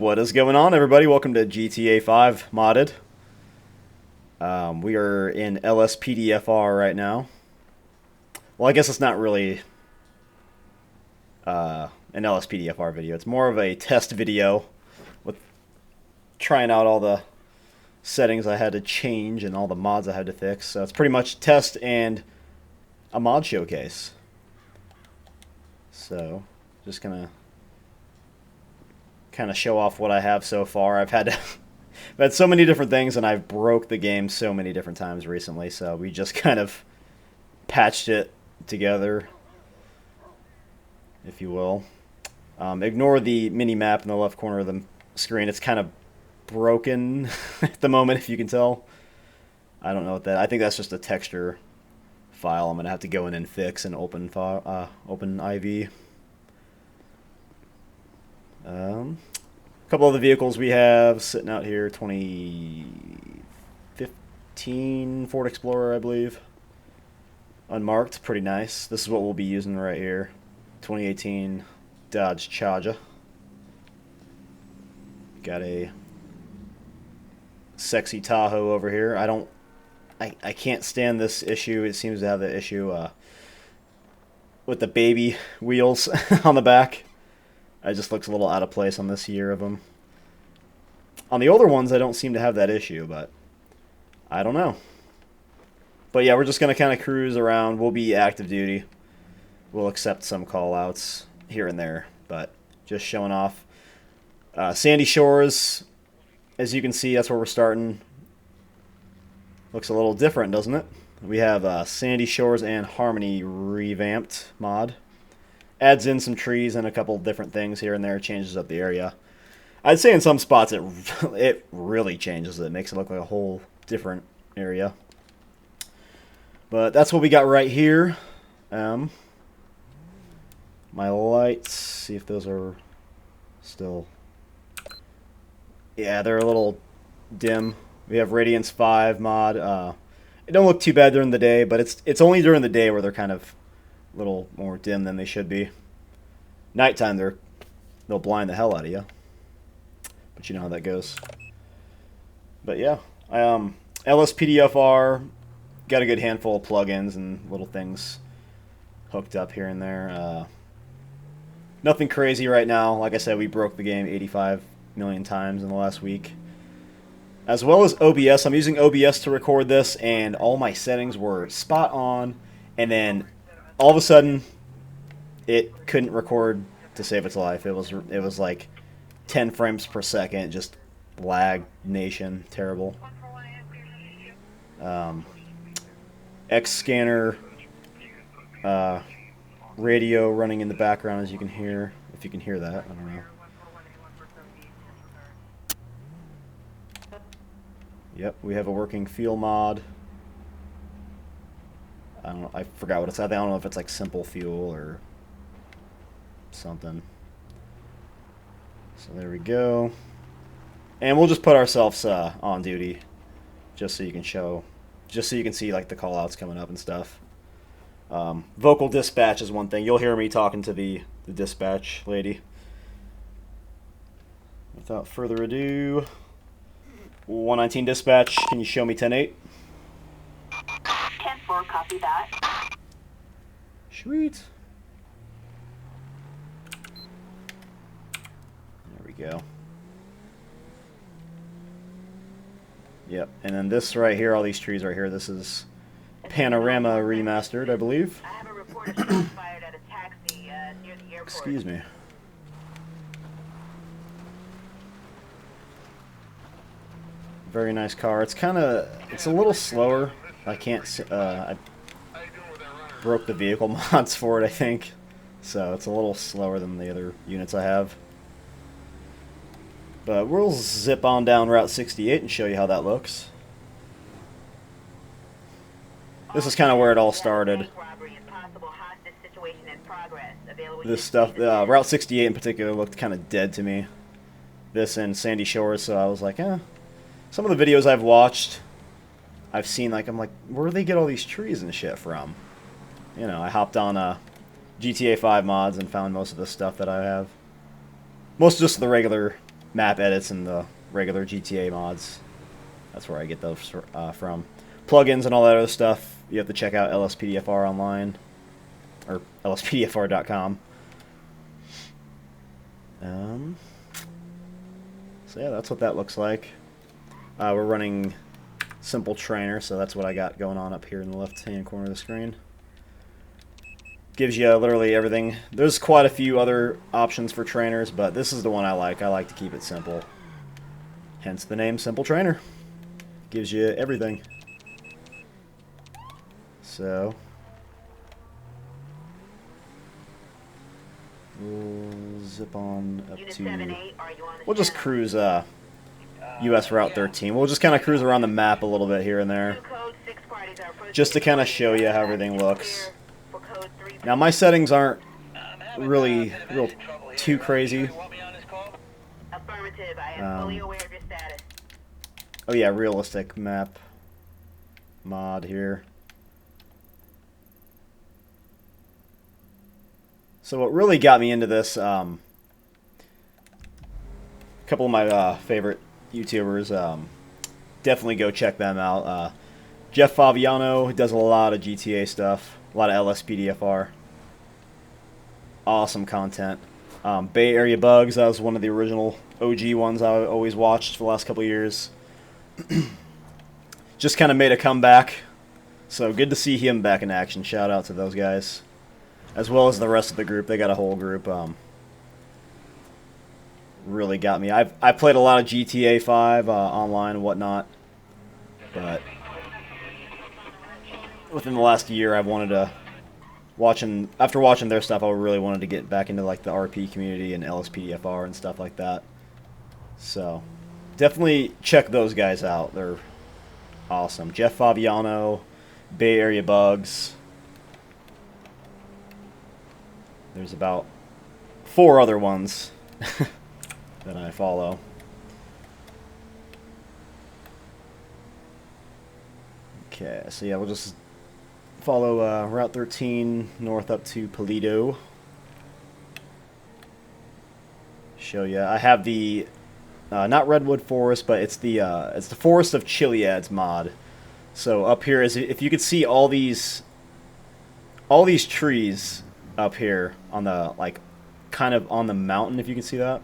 What is going on, everybody? Welcome to GTA 5 Modded. We are in LSPDFR right now. Well, I guess it's not really an LSPDFR video. It's more of a test video with trying out all the settings I had to change and all the mods I had to fix. So it's pretty much test and a mod showcase. So, just gonna kind of show off what I have so far. I've had so many different things, and I've broke the game so many different times recently, so we just kind of patched it together, if you will. Ignore the mini map in the left corner of the screen. It's kind of broken at the moment, if you can tell. I don't know what that. I think that's just a texture file. I'm gonna have to go in and fix and open IV. A couple of the vehicles we have sitting out here, 2015 Ford Explorer, I believe. Unmarked, pretty nice. This is what we'll be using right here. 2018 Dodge Charger. Got a sexy Tahoe over here. I can't stand this issue. It seems to have the issue with the baby wheels on the back. It just looks a little out of place on this year of them. On the older ones, I don't seem to have that issue, but I don't know. But yeah, we're just going to kind of cruise around. We'll be active duty. We'll accept some call-outs here and there, but just showing off. Sandy Shores, as you can see, that's where we're starting. Looks a little different, doesn't it? We have Sandy Shores and Harmony revamped mod. Adds in some trees and a couple different things here and there. Changes up the area. I'd say in some spots it really changes it. It makes it look like a whole different area. But that's what we got right here. My lights, see if those are still... Yeah, they're a little dim. We have Radiance 5 mod. It don't look too bad during the day, but it's only during the day where they're kind of a little more dim than they should be. Nighttime, they'll blind the hell out of you. But you know how that goes. But yeah, LSPDFR, got a good handful of plugins and little things hooked up here and there. Nothing crazy right now. Like I said, we broke the game 85 million times in the last week. As well as OBS. I'm using OBS to record this, and all my settings were spot on. And then all of a sudden, it couldn't record to save its life. It was like 10 frames per second, just lag nation, terrible. X scanner radio running in the background, as you can hear. If you can hear that, I don't know. Yep, we have a working fuel mod. I don't know, I forgot what it's. I don't know if it's like simple fuel or something. So there we go. And we'll just put ourselves on duty, just so you can see like the callouts coming up and stuff. Vocal dispatch is one thing. You'll hear me talking to the dispatch lady. Without further ado, 119 dispatch, can you show me 10-8? 10-4, copy that. Sweet. There we go. Yep, and then this right here, all these trees right here, this is Panorama Remastered, I believe. I have a report of shots fired at a taxi near the airport. Excuse me. Very nice car. It's a little slower. I can't, I broke the vehicle mods for it, I think. So it's a little slower than the other units I have. But we'll zip on down Route 68 and show you how that looks. This is kind of where it all started. This stuff, Route 68 in particular, looked kind of dead to me. This and Sandy Shores, so I was like, eh. Some of the videos I've watched, I've seen, like, I'm like, where do they get all these trees and shit from? You know, I hopped on GTA 5 mods and found most of the stuff that I have. Most just the regular map edits and the regular GTA mods. That's where I get those from. Plugins and all that other stuff, you have to check out LSPDFR online, or lspdfr.com. So yeah, that's what that looks like. We're running Simple Trainer, so that's what I got going on up here in the left-hand corner of the screen. Gives you literally everything. There's quite a few other options for trainers, but this is the one I like. I like to keep it simple. Hence the name Simple Trainer. Gives you everything. So we'll zip on up to... We'll just cruise US Route 13. We'll just kind of cruise around the map a little bit here and there, just to kind of show you how everything looks. Now my settings aren't really too crazy. Oh yeah, realistic map mod here. So what really got me into this, a couple of my favorite YouTubers, definitely go check them out. Jeff Favignano does a lot of GTA stuff, a lot of LSPDFR. Awesome content. Bay Area Bugs, that was one of the original OG ones I always watched for the last couple of years. Just kind of made a comeback, so good to see him back in action. Shout out to those guys, as well as the rest of the group. They got a whole group. Really got me. I played a lot of GTA 5 online and whatnot, but within the last year, I've wanted to after watching their stuff, I really wanted to get back into like the RP community and LSPDFR and stuff like that. So definitely check those guys out. They're awesome. Jeff Favignano, Bay Area Bugs. There's about 4 other ones that I follow. Okay, so yeah, we'll just follow Route 13 north up to Paleto. Show you. I have the not Redwood Forest, but it's the Forest of Chiliads mod. So up here is, if you could see all these trees up here on the, like, kind of on the mountain, if you can see that.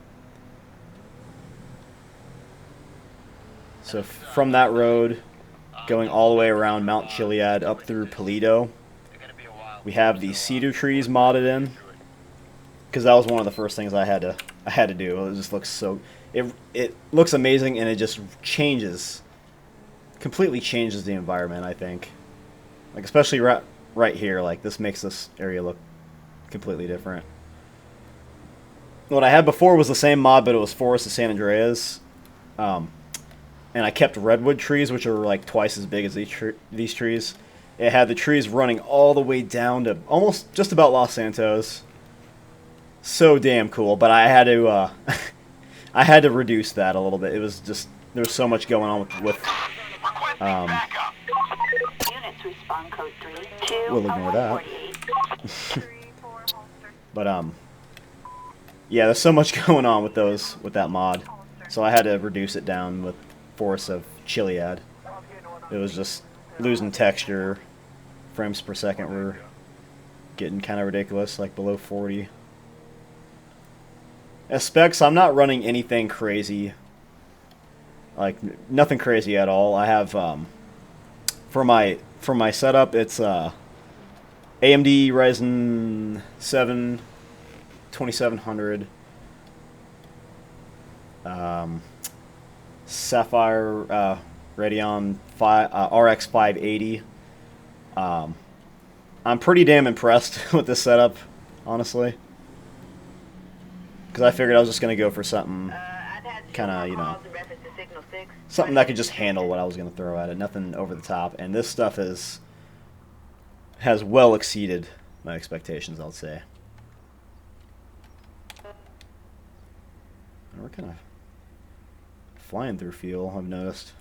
So from that road, going all the way around Mount Chiliad up through Paleto, we have the cedar trees modded in, because that was one of the first things I had to do. It just looks so, it looks amazing, and it just completely changes the environment, I think. Like, especially right here, like, this makes this area look completely different. What I had before was the same mod, but it was Forest of San Andreas. And I kept redwood trees, which are like twice as big as these trees. It had the trees running all the way down to almost just about Los Santos. So damn cool, but I had to I had to reduce that a little bit. It was just, there was so much going on with we'll ignore that. But yeah, there's so much going on with that mod, so I had to reduce it down with Force of Chiliad. It was just losing texture. Frames per second were getting kind of ridiculous, like below 40. As specs, I'm not running anything crazy, like nothing crazy at all. I have for my setup, it's AMD Ryzen 7 2700, Sapphire Radeon RX 580. I'm pretty damn impressed with this setup, honestly, because I figured I was just going to go for something kind of, you know, something that could just handle what I was going to throw at it, nothing over the top, and this stuff has well exceeded my expectations, I'll say. We're kind of flying through fuel, I've noticed.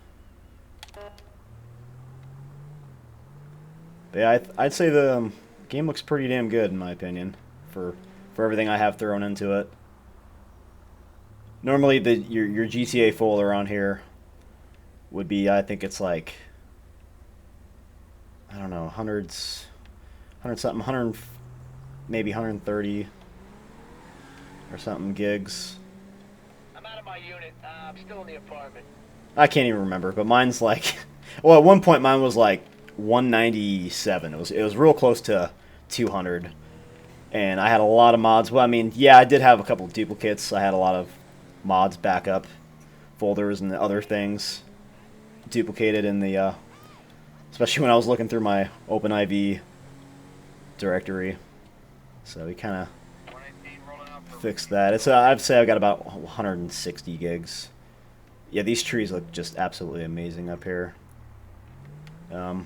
But yeah, I'd say the game looks pretty damn good, in my opinion, for everything I have thrown into it. Normally your GTA folder on here would be, I think it's like, I don't know, hundreds, 100 something, 100, maybe 130 or something gigs. I'm out of my unit. I'm still in the apartment. I can't even remember, but mine's like, well, at one point mine was like 197. It was real close to 200, and I had a lot of mods. Well, I mean, yeah, I did have a couple duplicates. I had a lot of mods backup folders and other things duplicated in the, especially when I was looking through my OpenIV directory. So we kind of fixed that. It's I'd say I've got about 160 gigs. Yeah, these trees look just absolutely amazing up here. Yeah.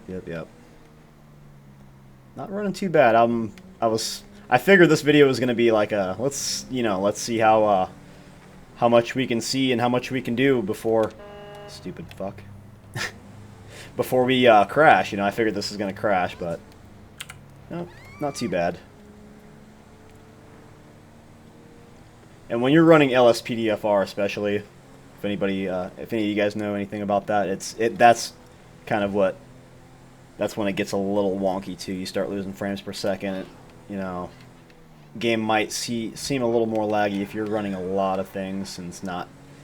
Yep. Not running too bad. I figured this video was gonna be like a let's see how much we can see and how much we can do before stupid fuck before we crash. I figured this is gonna crash, but no, not too bad. And when you're running LSPDFR, especially, if any of you guys know anything about that, that's kind of that's when it gets a little wonky too. You start losing frames per second. Game might seem a little more laggy if you're running a lot of things, and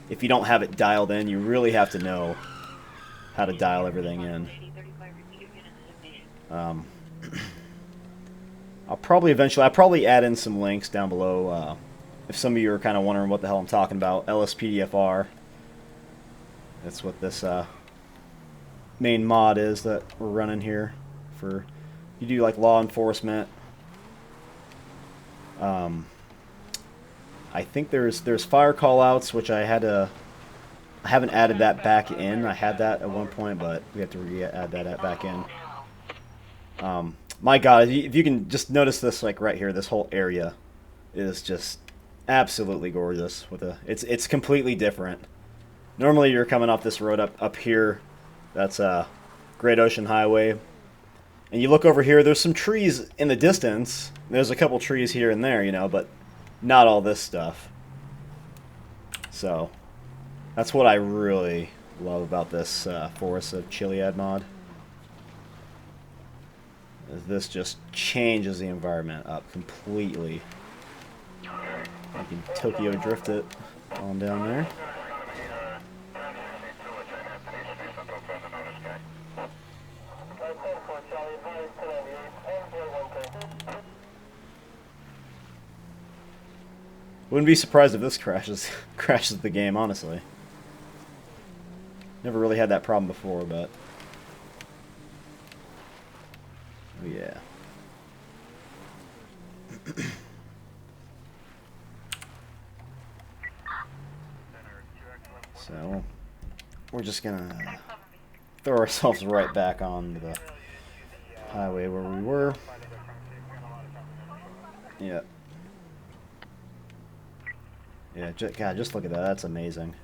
if you don't have it dialed in, you really have to know how to dial everything in. I'll probably add in some links down below. If some of you are kind of wondering what the hell I'm talking about, LSPDFR. That's what this main mod is that we're running here. For you do like law enforcement. I think there's fire callouts, which I haven't added that back in. I had that at one point, but we have to re-add that back in. My God, if you can just notice this, like right here, this whole area is just absolutely gorgeous. It's completely different. Normally you're coming off this road up here, that's Great Ocean Highway, and you look over here, there's some trees in the distance. There's a couple trees here and there, but not all this stuff. So that's what I really love about this Forest of Chiliad mod. This just changes the environment up completely. I can Tokyo drift it on down there. Wouldn't be surprised if this crashes the game, honestly. Never really had that problem before, but oh, yeah. So we're just gonna throw ourselves right back on the highway where we were. Yeah. Yeah, God, just look at that. That's amazing.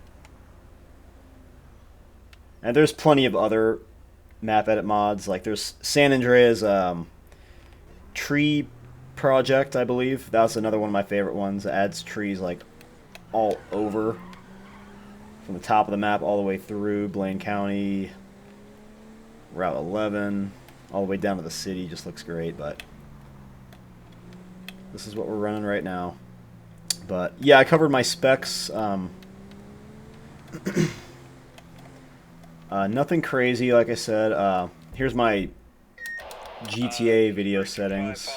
And there's plenty of other map edit mods. Like there's San Andreas tree project, I believe. That's another one of my favorite ones. It adds trees like all over, from the top of the map all the way through Blaine County, Route 11, all the way down to the city. Just looks great, but this is what we're running right now. But yeah, I covered my specs. Nothing crazy, like I said. Here's my GTA video settings.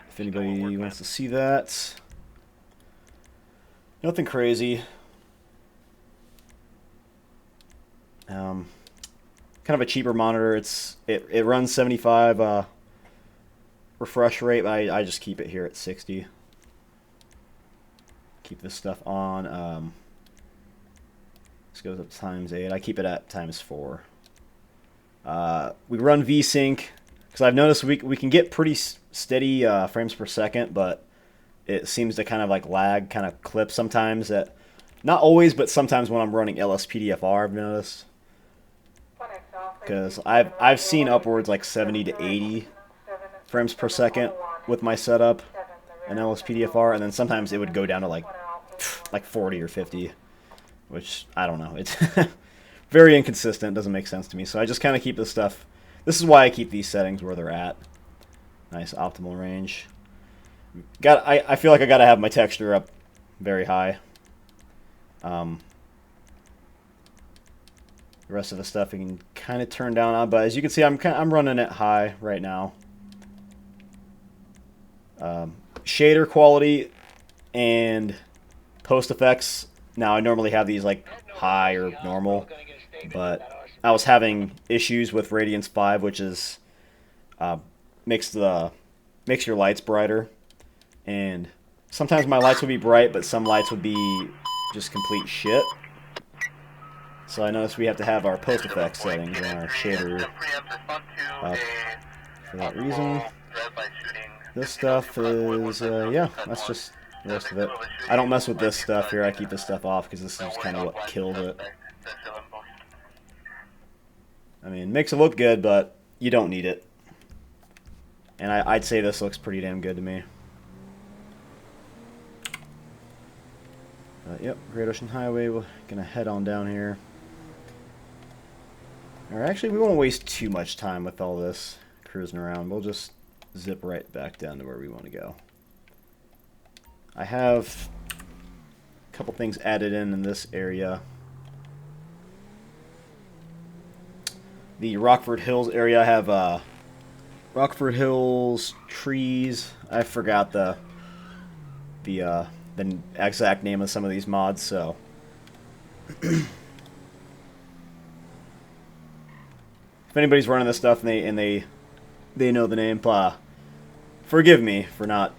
If anybody wants to see that. Nothing crazy. Kind of a cheaper monitor. It runs 75 refresh rate, but I just keep it here at 60. Keep this stuff on. This goes up to ×8. I keep it at ×4. We run VSync because I've noticed we can get pretty steady frames per second, but it seems to kind of like lag, kind of clip sometimes. Not always, but sometimes when I'm running LSPDFR, I've noticed. Because I've seen upwards like 70 to 80 frames per second with my setup in LSPDFR, and then sometimes it would go down to like 40 or 50, which I don't know. It's very inconsistent. Doesn't make sense to me. So I just kind of keep this stuff. This is why I keep these settings where they're at. Nice optimal range. I feel like I gotta have my texture up very high. The rest of the stuff you can kind of turn down on, but as you can see, I'm running it high right now. Shader quality and post effects. Now I normally have these like high or normal, but I was having issues with Radiance 5, which is makes your lights brighter, and sometimes my lights would be bright, but some lights would be just complete shit. So I noticed we have to have our post effects settings and our shader up for that reason. This stuff is, yeah, that's just the rest of it. I don't mess with this stuff here. I keep this stuff off because this is kind of what killed it. I mean, it makes it look good, but you don't need it. And I'd say this looks pretty damn good to me. Yep, Great Ocean Highway. We're going to head on down here. Or actually, we won't waste too much time with all this cruising around. We'll just zip right back down to where we want to go. I have a couple things added in this area. The Rockford Hills area, I have Rockford Hills trees. I forgot the exact name of some of these mods, so if anybody's running this stuff and they know the name, forgive me for not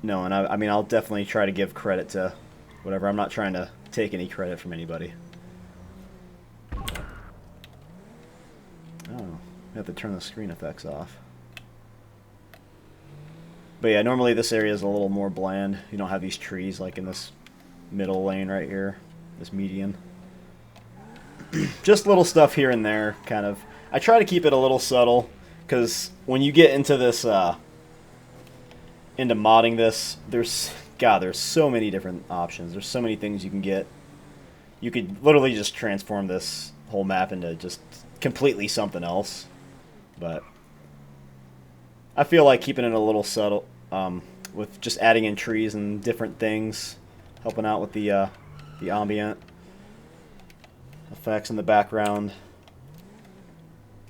knowing. I mean, I'll definitely try to give credit to whatever. I'm not trying to take any credit from anybody. Oh, I have to turn the screen effects off. But yeah, normally this area is a little more bland. You don't have these trees like in this middle lane right here, this median. Just little stuff here and there, kind of. I try to keep it a little subtle, because when you get into this, into modding this, there's so many different options. There's so many things you can get. You could literally just transform this whole map into just completely something else. But I feel like keeping it a little subtle, with just adding in trees and different things, helping out with the ambient effects in the background.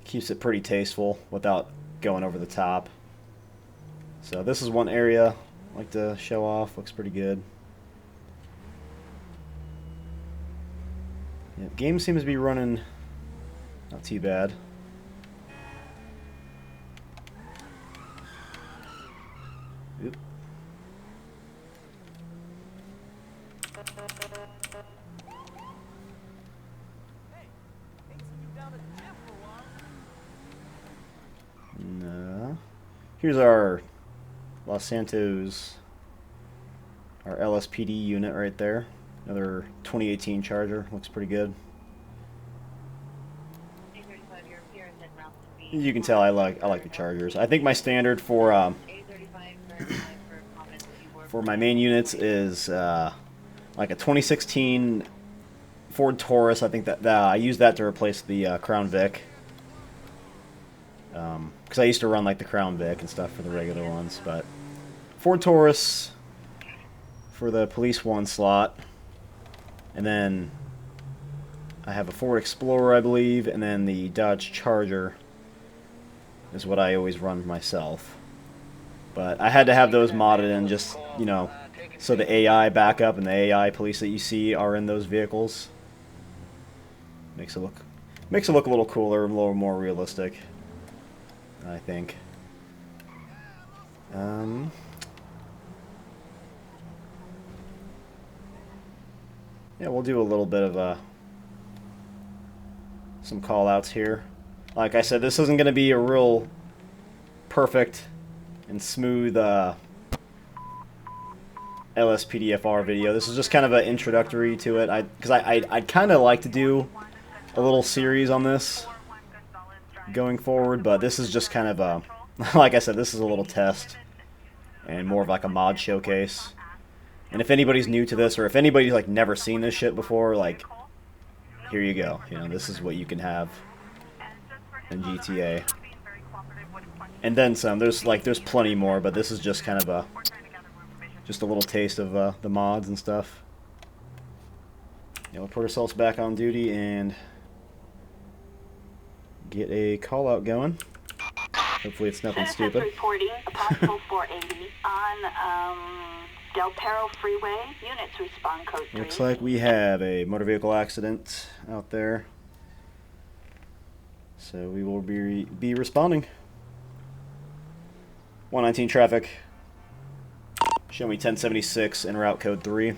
Keeps it pretty tasteful without going over the top. So this is one area I like to show off. Looks pretty good. Yeah, game seems to be running not too bad. Oop. No. Here's our Los Santos, our LSPD unit right there. Another 2018 Charger. Looks pretty good. You can tell I like the Chargers. I think my standard for my main units is like a 2016 Ford Taurus. I think that I use that to replace the Crown Vic. Because I used to run like the Crown Vic and stuff for the regular ones, but Ford Taurus for the Police 1 slot, and then I have a Ford Explorer, I believe, and then the Dodge Charger is what I always run myself. But I had to have those modded in just, you know, so the AI backup and the AI police that you see are in those vehicles. Makes it look a little cooler, a little more realistic, I think. Yeah, we'll do a little bit of some callouts here. Like I said, this isn't going to be a real perfect and smooth LSPDFR video. This is just kind of an introductory to it. Because I'd kind of like to do a little series on this going forward, but this is just kind of Like I said, this is a little test and more of like a mod showcase. And if anybody's new to this, or if anybody's like never seen this shit before, like, here you go. You know, this is what you can have in GTA. And then some. There's plenty more, but this is just kind of a little taste of the mods and stuff. Yeah, we'll put ourselves back on duty and get a call out going. Hopefully it's nothing stupid. Reporting a possible 480 on Del Perro Freeway. Units respond code 3. Looks like we have a motor vehicle accident out there. So we will be responding. 119 traffic. Show me 1076 en route code 3.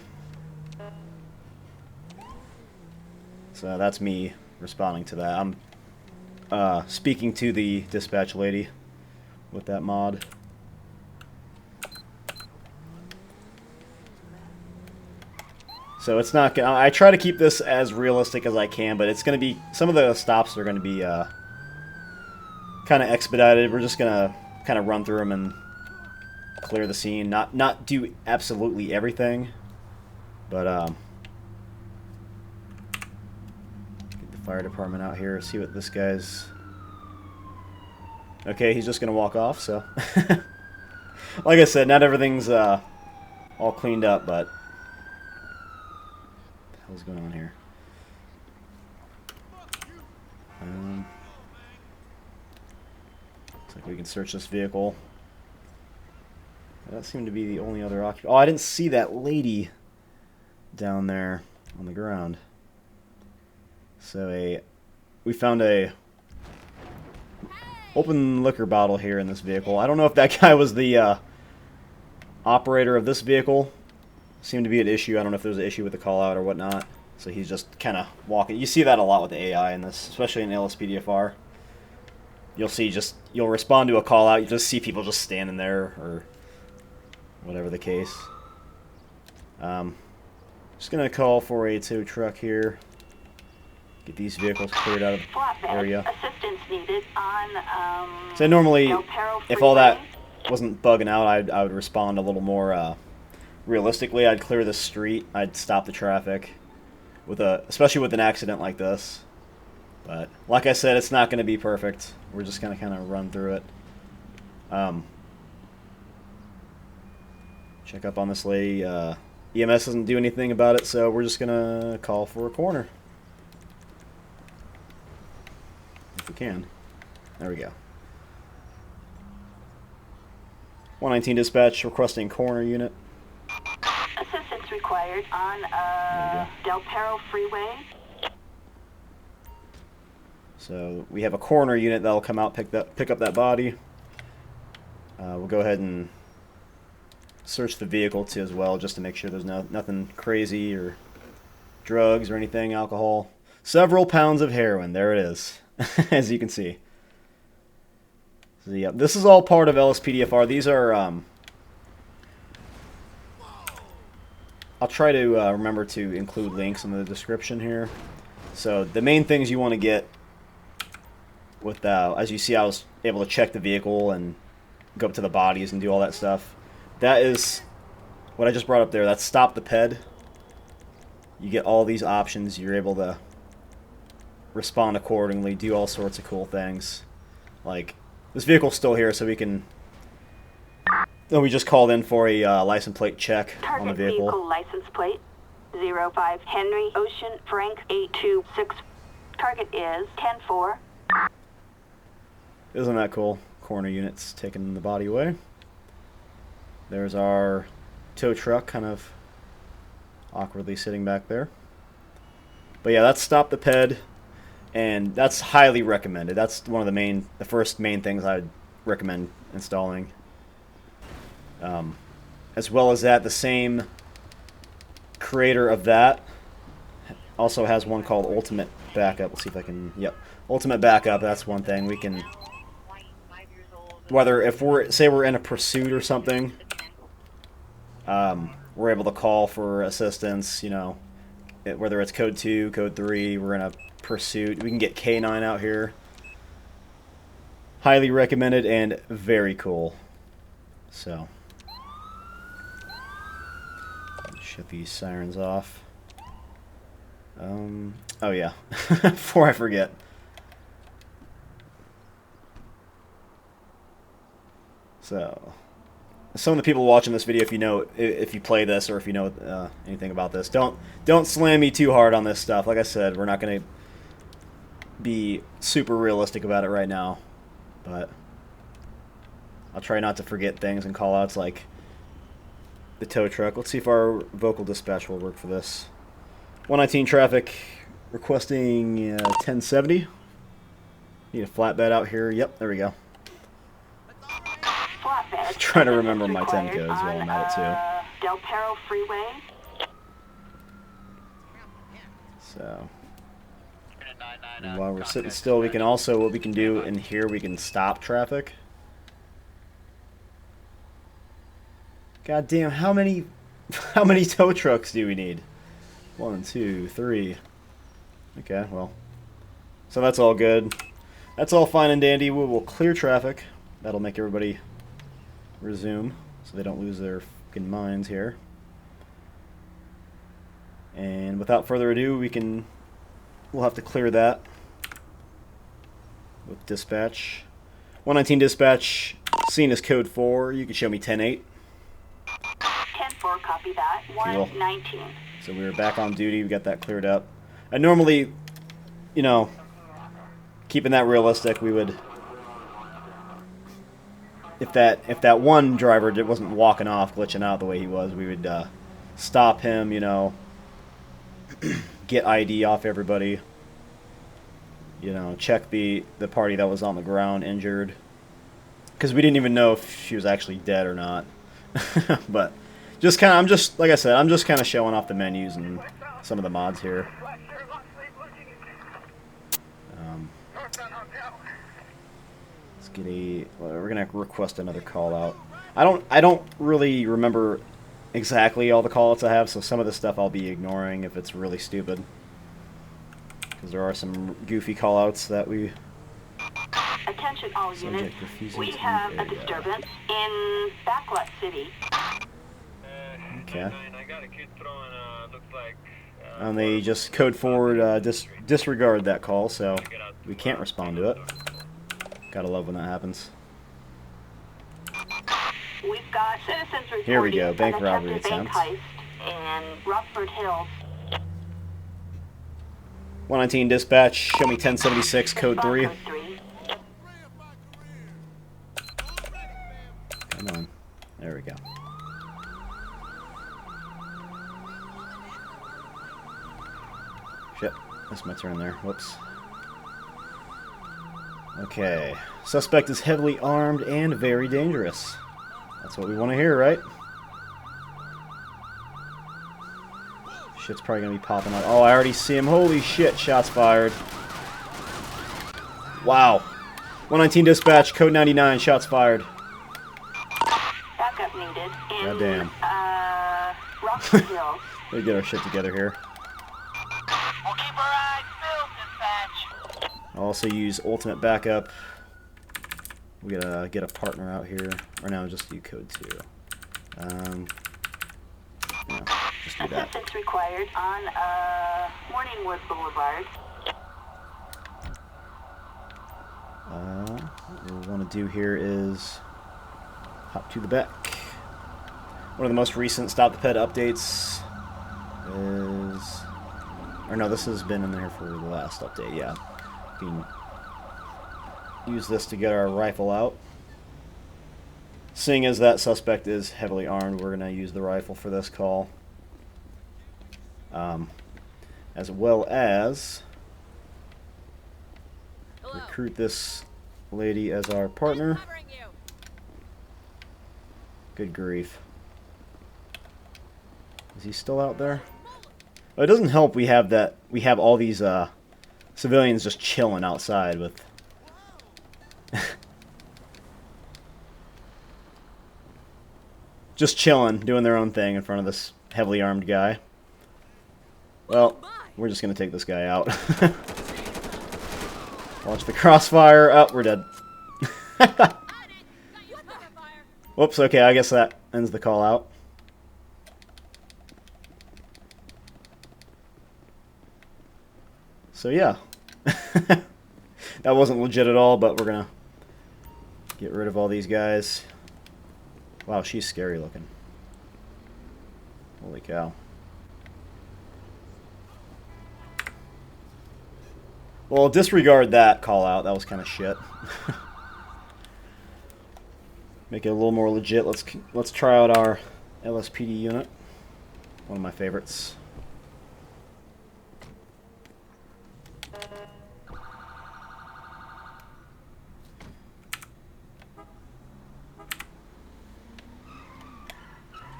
So that's me responding to that. I'm speaking to the dispatch lady with that mod. So it's not gonna, I try to keep this as realistic as I can, but it's going to be, some of the stops are going to be kind of expedited. We're just going to kind of run through them and clear the scene. Not do absolutely everything, but get the fire department out here, see what this guy's... Okay, he's just going to walk off, so... Like I said, not everything's all cleaned up, but... What's going on here? Looks like we can search this vehicle. That seemed to be the only other occupant. Oh, I didn't see that lady down there on the ground. So we found a open liquor bottle here in this vehicle. I don't know if that guy was the operator of this vehicle. Seemed to be an issue. I don't know if there's an issue with the call out or whatnot. So he's just kind of walking. You see that a lot with the AI in this, especially in LSPDFR. You'll see you'll respond to a call out. You just see people just standing there or whatever the case. Just gonna call for a tow truck here. Get these vehicles cleared out of the area. Assistance needed on So normally, Del Perro if all that Freeway. wasn't bugging out, I would respond a little more realistically. I'd clear the street. I'd stop the traffic, especially with an accident like this. But like I said, it's not going to be perfect. We're just going to kind of run through it. Check up on this lady. EMS doesn't do anything about it, so we're just going to call for a corner. If we can. There we go. 119 dispatch requesting corner unit. Assistance required on Del Perro Freeway. So we have a coroner unit that'll come out, pick up that body. We'll go ahead and search the vehicle too as well, just to make sure there's nothing crazy or drugs or anything, alcohol. Several pounds of heroin. There it is, as you can see. So, yeah, this is all part of LSPDFR. These are I'll try to remember to include links in the description here. So the main things you want to get with, as you see, I was able to check the vehicle and go up to the bodies and do all that stuff. That is what I just brought up there. That's stop the PED. You get all these options. You're able to respond accordingly, do all sorts of cool things. Like, this vehicle's still here, so we can... Oh, we just called in for a license plate check on the vehicle. Vehicle license plate 05 Henry Ocean Frank 826. Target is 10-4. Isn't that cool? Corner units taking the body away. There's our tow truck kind of awkwardly sitting back there. But yeah, that's stop the PED, and that's highly recommended. That's one of the first main things I'd recommend installing. As well as that, the same creator of that also has one called Ultimate Backup. Let's see if I can... Yep. Ultimate Backup, that's one thing. We can... Whether, if we're in a pursuit or something, we're able to call for assistance, you know, whether it's code 2, code 3, we're in a pursuit. We can get K9 out here. highly recommended and very cool. So, shut these sirens off. Oh yeah, before I forget. So, some of the people watching this video, if you play this or if you know anything about this, don't slam me too hard on this stuff. Like I said, we're not going to be super realistic about it right now, but I'll try not to forget things and callouts like the tow truck. Let's see if our vocal dispatch will work for this. 119 traffic requesting 1070. Need a flatbed out here. Yep, there we go. Flatbed. Trying to remember my 10 codes while I'm at it too. Del Perro Freeway. So, and while we're sitting still, we can also, what we can do in here, we can stop traffic. God damn, how many tow trucks do we need? 1, 2, 3. Okay, well, so that's all good. That's all fine and dandy. We will clear traffic. That'll make everybody resume, so they don't lose their fucking minds here. And without further ado, we'll have to clear that with dispatch. 119 dispatch, scene is code 4. You can show me 10-8. 10-4, copy that. 119. So we were back on duty. We got that cleared up. And normally, you know, keeping that realistic, we would, if that one driver wasn't walking off, glitching out the way he was, we would stop him, you know, get ID off everybody, you know, check the party that was on the ground injured, because we didn't even know if she was actually dead or not. But just kind of, like I said, I'm just kind of showing off the menus and some of the mods here. Let's get we're gonna request another call out. I don't really remember exactly all the callouts I have, so some of the stuff I'll be ignoring if it's really stupid, because there are some goofy callouts that we. Attention all units. We have a disturbance in Backlot City. Okay. And they just code forward disregard that call, so we can't respond to it. Gotta love when that happens. We've got citizens reporting Here we go, bank robbery bank attempt. heist in Rockford Hills. 119 dispatch, show me 1076 code 3. Come on. There we go. Shit, that's my turn there. Whoops. Okay. Suspect is heavily armed and very dangerous. That's what we want to hear, right? Shit's probably going to be popping up. Oh, I already see him. Holy shit, shots fired. Wow. 119 dispatch, code 99, shots fired. Backup needed in, Goddamn. Rockford Hills. We get our shit together here. We'll keep our eyes filled, dispatch. I'll also use ultimate backup. We gotta get a partner out here. Or no, just do code 2. No, just do that. Assistance required on Morningwood Boulevard. What we want to do here is hop to the back. One of the most recent Stop the Pet updates is... Or no, this has been in there for the last update, yeah. We can use this to get our rifle out. Seeing as that suspect is heavily armed, we're going to use the rifle for this call. As well as recruit this lady as our partner. Good grief. Is he still out there? Oh, it doesn't help we have all these civilians just chilling outside with just chilling, doing their own thing in front of this heavily armed guy. Well, we're just going to take this guy out. Launch the crossfire. Oh, we're dead. Whoops, okay, I guess that ends the call out. So yeah. That wasn't legit at all, but we're gonna get rid of all these guys. Wow, she's scary looking. Holy cow. Well, disregard that call out. That was kind of shit. Make it a little more legit. Let's try out our LSPD unit. One of my favorites.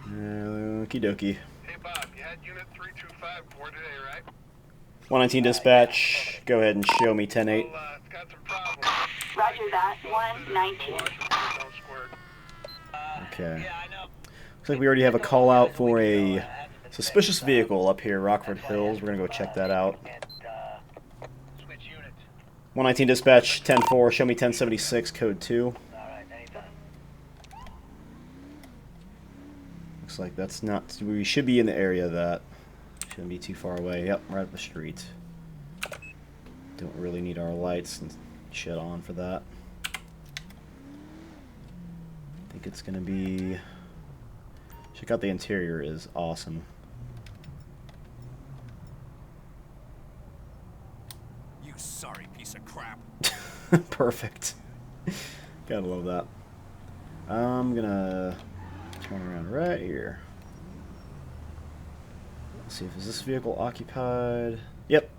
Okie dokie. Hey Bob, you had unit 325 for today, right? 119 dispatch. Go ahead and show me 10-8. It's got some problems. Roger that. 119. Don't squirt. Okay. Yeah, I know. Looks like we already have a call out for a suspicious vehicle up here, Rockford Hills. We're gonna go check that out. And, switch units. 119 dispatch, 10-4. Show me 1076, code 2. Alright, anytime. Looks like that's not. We should be in the area of that. Shouldn't be too far away. Yep, right up the street. Don't really need our lights and shit on for that. I think it's gonna be. Check out the interior, is awesome. You sorry piece of crap. Perfect. Gotta love that. I'm gonna turn around right here. Let's see if is this vehicle occupied. Yep.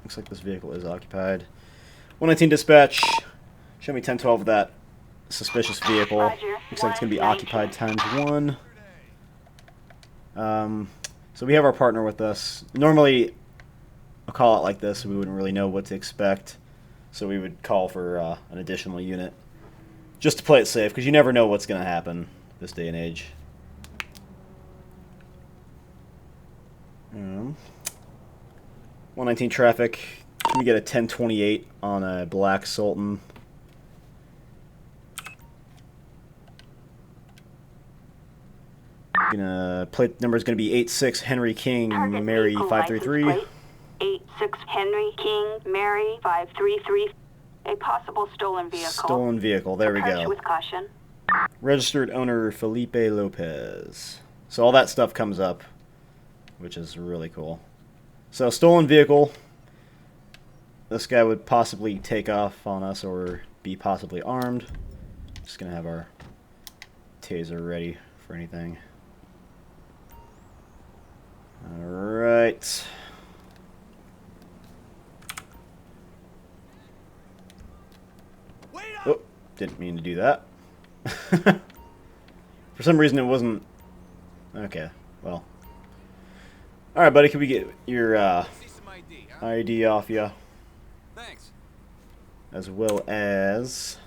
Looks like this vehicle is occupied. 119 dispatch. Show me 1012 of that suspicious vehicle. Roger. Looks like it's gonna be occupied ×1. So we have our partner with us. Normally, a call out like this, we wouldn't really know what to expect. So we would call for an additional unit. Just to play it safe, because you never know what's going to happen this day and age. 119 traffic. Can we get a 1028 on a black Sultan? Plate number is going to be 86 Henry King Target Mary vehicle 533. license plate, 86 Henry King Mary 533. A possible stolen vehicle. Stolen vehicle. There we Approach go. with caution. Registered owner Felipe Lopez. So all that stuff comes up, which is really cool. So stolen vehicle. This guy would possibly take off on us or be possibly armed. Just gonna have our taser ready for anything. Alright. Oh, didn't mean to do that. For some reason it wasn't... Okay, well. Alright, buddy, can we get your See some ID, huh? ID off you? Thanks. As well as...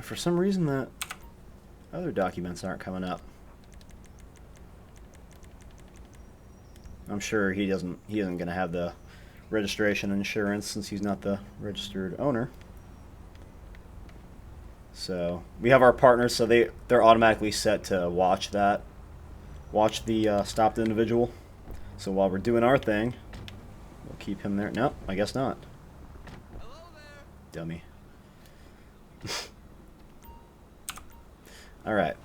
for some reason that other documents aren't coming up. I'm sure he isn't going to have the registration insurance since he's not the registered owner. So we have our partners, so they're automatically set to watch the stopped individual. So while we're doing our thing, we'll keep him there. No, I guess not. Hello there. Dummy. All right.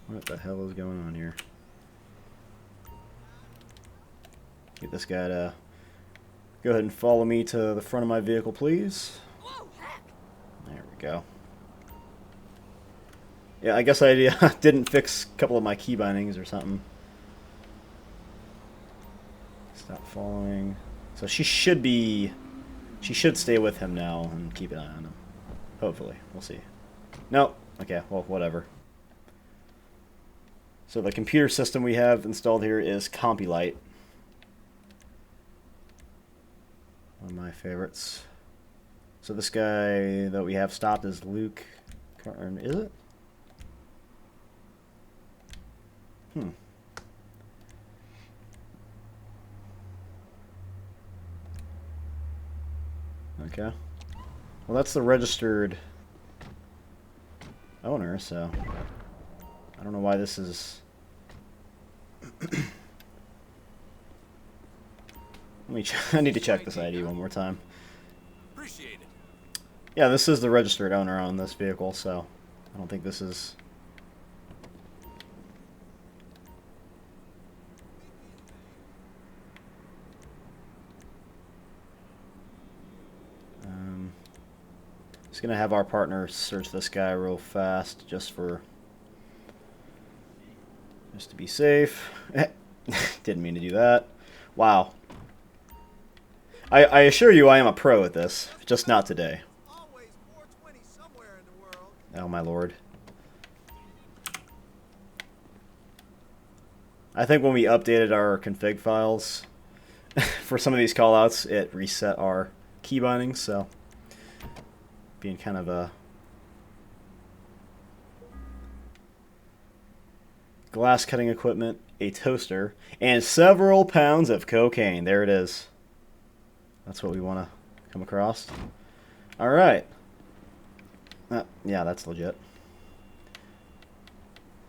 What the hell is going on here? Get this guy to go ahead and follow me to the front of my vehicle, please. There we go. Yeah, I guess I didn't fix a couple of my key bindings or something. Stop following. So she should stay with him now and keep an eye on him. Hopefully. We'll see. Nope. Okay, well, whatever. So the computer system we have installed here is Callout. One of my favorites. So this guy that we have stopped is Luke Carton, is it? Okay. Well, that's the registered owner, so I don't know why this is... I need to check this ID one more time. Appreciate it. Yeah, this is the registered owner on this vehicle, so I don't think this is... Just gonna have our partner search this guy real fast, just to be safe. Didn't mean to do that. Wow. I assure you I am a pro at this, just not today. Always 420 somewhere in the world. Oh my lord. I think when we updated our config files for some of these callouts, it reset our key bindings, so being kind of a glass cutting equipment, a toaster, and several pounds of cocaine. There it is. That's what we want to come across. All right. Yeah, that's legit.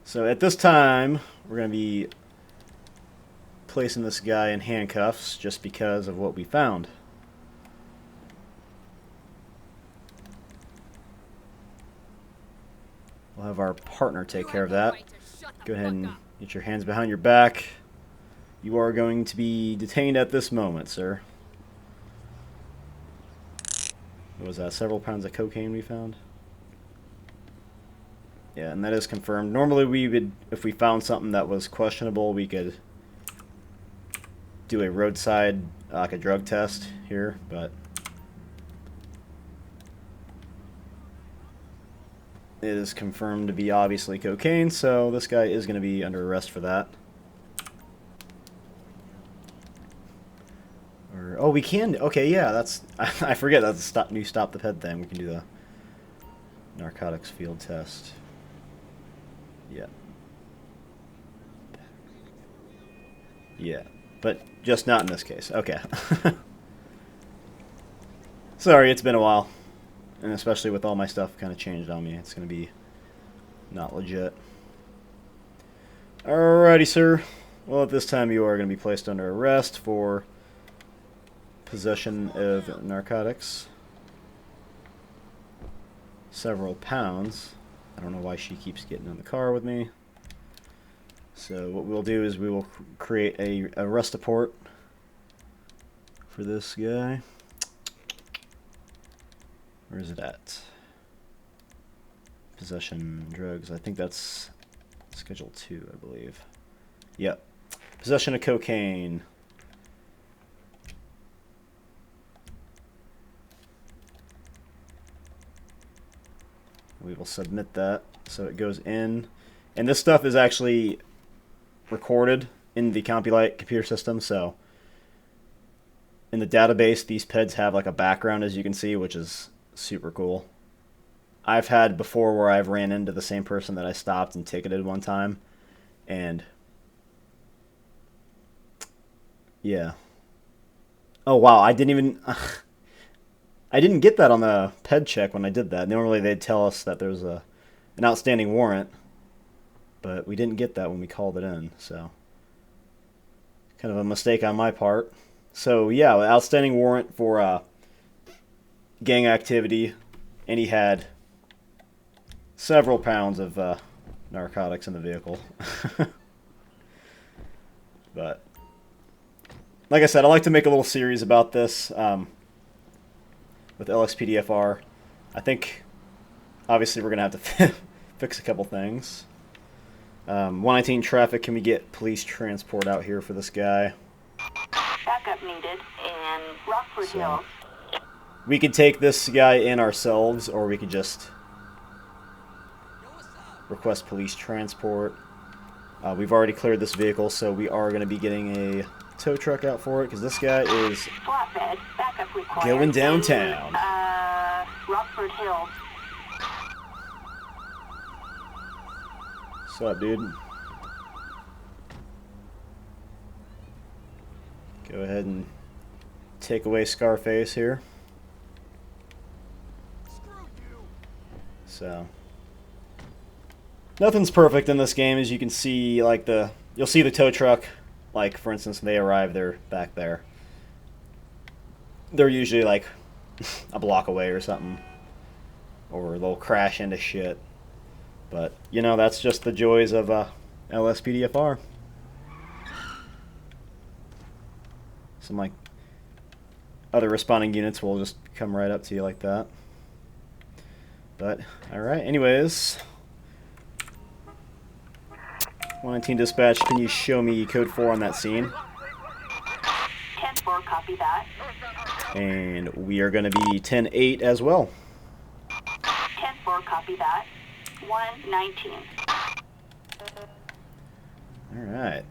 So at this time, we're going to be placing this guy in handcuffs just because of what we found. We'll have our partner take care of that. Go ahead and get your hands behind your back. You are going to be detained at this moment, sir. What was that? Several pounds of cocaine we found? Yeah, and that is confirmed. Normally we would, if we found something that was questionable, we could do a roadside, like a drug test here, but it is confirmed to be obviously cocaine, so this guy is going to be under arrest for that. Or, oh, we can. Okay, yeah, that's. I forget that's the new stop the ped thing. We can do the narcotics field test. Yeah. Yeah, but just not in this case. Okay. Sorry, it's been a while. And especially with all my stuff kind of changed on me, it's going to be not legit. Alrighty, sir. Well, at this time you are going to be placed under arrest for possession of narcotics. Several pounds. I don't know why she keeps getting in the car with me. So what we'll do is we will create a arrest report for this guy. Where is it at? Possession drugs. I think that's Schedule 2, I believe. Yep. Possession of cocaine. We will submit that so it goes in. And this stuff is actually recorded in the Callout computer system, so in the database these PEDs have like a background, as you can see, which is super cool. I've had before where I've ran into the same person that I stopped and ticketed one time, and yeah. Oh wow, I didn't even I didn't get that on the PED check when I did that. Normally they'd tell us that there's an outstanding warrant, but we didn't get that when we called it in, so kind of a mistake on my part. So yeah, outstanding warrant for gang activity, and he had several pounds of narcotics in the vehicle. But like I said, I like to make a little series about this with LSPDFR. I think obviously we're gonna have to fix a couple things. 119 traffic. Can we get police transport out here for this guy? Backup needed in Rockford Hills. We could take this guy in ourselves, or we could just request police transport. We've already cleared this vehicle, so we are going to be getting a tow truck out for it, because this guy is Flatbed, backup required going downtown. Rockford Hills. What's up, dude? Go ahead and take away Scarface here. So nothing's perfect in this game, as you can see. Like you'll see the tow truck. Like for instance, when they arrive, they're back there. They're usually like a block away or something, or they'll crash into shit. But you know, that's just the joys of LSPDFR. Some like other responding units will just come right up to you like that. But alright, anyways, 119 dispatch, can you show me code 4 on that scene? 10-4, copy that. And we are going to be 10-8 as well. 10-4, copy that. 119. Alright.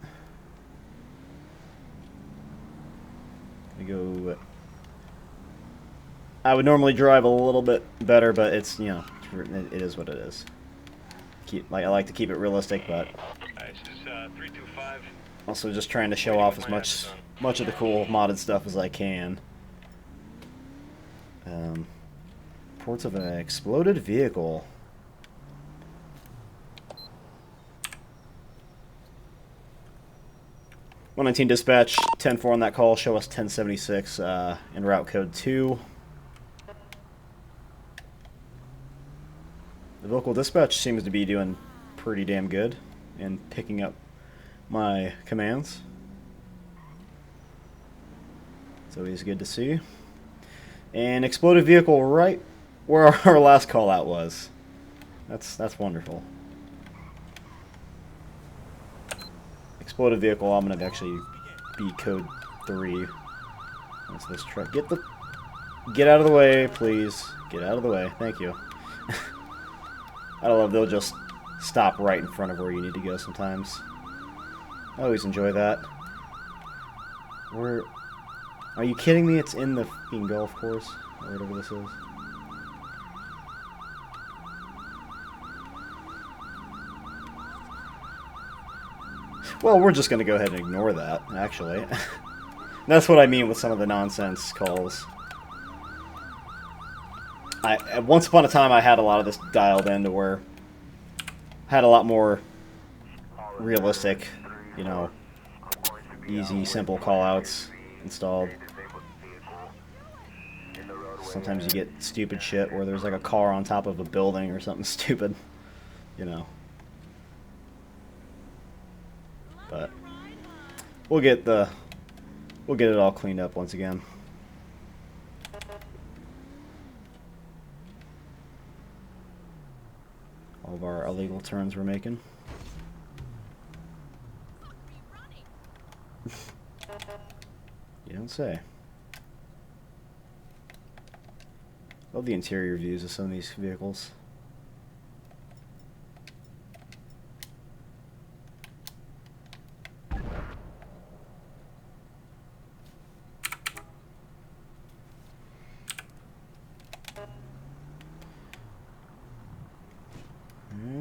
Go. I would normally drive a little bit better, but it's, you know, it is what it is. I like to keep it realistic, but also just trying to show off as much of the cool modded stuff as I can. Reports of an exploded vehicle. (119) dispatch, 10-4 on that call. Show us 1076 in route code 2. The vocal dispatch seems to be doing pretty damn good in picking up my commands. It's always good to see. And exploded vehicle right where our last call out was. That's wonderful. Exploded vehicle, I'm going to actually be code 3. What's this truck? Get out of the way, please. Get out of the way. Thank you. I love they'll just stop right in front of where you need to go sometimes. I always enjoy that. Are you kidding me? It's in the fucking golf course, or whatever this is. Well, we're just going to go ahead and ignore that, actually. That's what I mean with some of the nonsense calls. Once upon a time, I had a lot of this dialed in to where I had a lot more realistic, you know, easy, simple callouts installed. Sometimes you get stupid shit where there's like a car on top of a building or something stupid, you know. But we'll get it all cleaned up once again. All of our illegal turns we're making. You don't say. Love the interior views of some of these vehicles.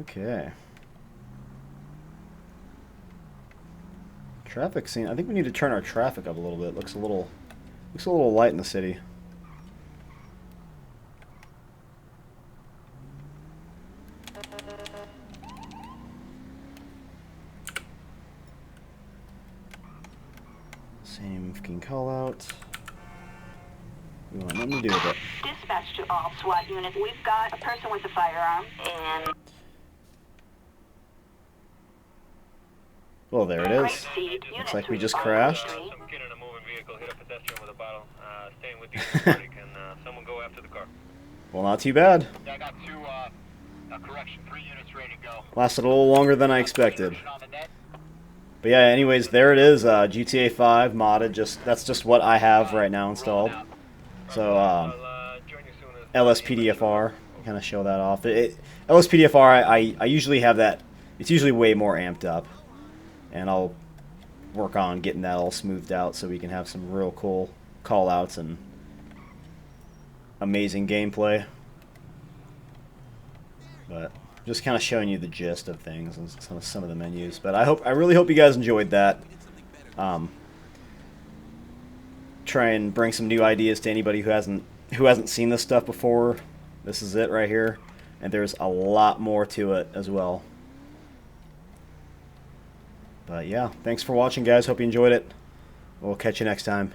Okay. Traffic scene. I think we need to turn our traffic up a little bit. Looks a little light in the city. Same fucking call out. We want nothing to do with it. Dispatch to all SWAT units. We've got a person with a firearm and... Well, there it is. Looks like we just crashed. Some kid in a moving vehicle hit a pedestrian with a bottle. Staying with the party. Can someone go after the car? Well, not too bad. Yeah, I got correction, 3 units ready to go. Lasted a little longer than I expected. But yeah, anyways, there it is. GTA 5 modded. That's just what I have right now installed. So LSPDFR, kind of show that off. LSPDFR, I usually have that. It's usually way more amped up, and I'll work on getting that all smoothed out so we can have some real cool callouts and amazing gameplay. But just kind of showing you the gist of things and some of the menus. But I really hope you guys enjoyed that. Try and bring some new ideas to anybody who hasn't seen this stuff before. This is it right here. And there's a lot more to it as well. But yeah, thanks for watching, guys. Hope you enjoyed it. We'll catch you next time.